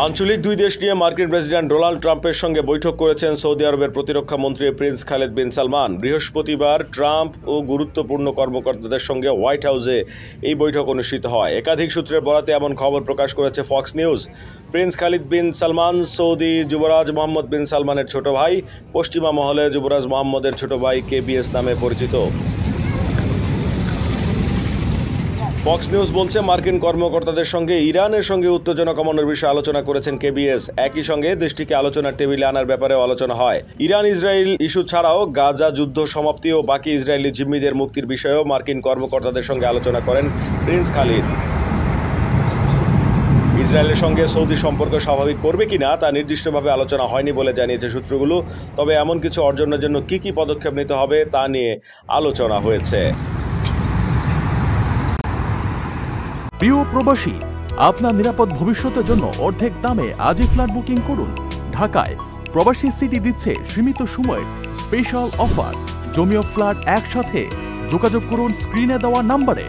আঞ্চলিক দুই দেশ নিয়ে মার্কিন প্রেসিডেন্ট ডোনাল্ড ট্রাম্পের সঙ্গে বৈঠক করেছেন সৌদি আরবের প্রতিরক্ষা মন্ত্রী প্রিন্স খালেদ বিন সালমান। বৃহস্পতিবার ট্রাম্প ও গুরুত্বপূর্ণ কর্মকর্তাদের সঙ্গে হোয়াইট হাউসে এই বৈঠক অনুষ্ঠিত হয়। একাধিক সূত্রের বরাতে এমন খবর প্রকাশ করেছে ফক্স নিউজ। প্রিন্স খালিদ বিন সালমান সৌদি যুবরাজ মোহাম্মদ বিন সালমানের ছোট ভাই, পশ্চিমা মহলে যুবরাজ মোহাম্মদের ছোট ভাই কেবিএস নামে পরিচিত। ফক্স নিউজ বলছে, মার্কিন কর্মকর্তাদের সঙ্গে ইরানের সঙ্গে উত্তেজনা কমানোর বিষয়ে আলোচনা করেছেন কেবিএস। একই সঙ্গে দেশটিকে আলোচনার টেবিলে আনার ব্যাপারেও আলোচনা হয়। ইরান ইসরায়েল ইস্যু ছাড়াও গাজা যুদ্ধ সমাপ্তি ও বাকি ইসরায়েলি জিম্মিদের মুক্তির বিষয়েও মার্কিন কর্মকর্তাদের সঙ্গে আলোচনা করেন প্রিন্স খালিদ। ইসরায়েলের সঙ্গে সৌদি সম্পর্ক স্বাভাবিক করবে কিনা তা নির্দিষ্টভাবে আলোচনা হয়নি বলে জানিয়েছে সূত্রগুলো। তবে এমন কিছু অর্জনের জন্য কি পদক্ষেপ নিতে হবে তা নিয়ে আলোচনা হয়েছে। প্রিয় প্রবাসী, আপনার নিরাপদ ভবিষ্যতের জন্য অর্ধেক দামে আজই ফ্ল্যাট বুকিং করুন। ঢাকায় প্রবাসী সিটি দিচ্ছে সীমিত সময়ের স্পেশাল অফার। জমি ও ফ্ল্যাট একসাথে। যোগাযোগ করুন স্ক্রিনে দেওয়া নম্বরে।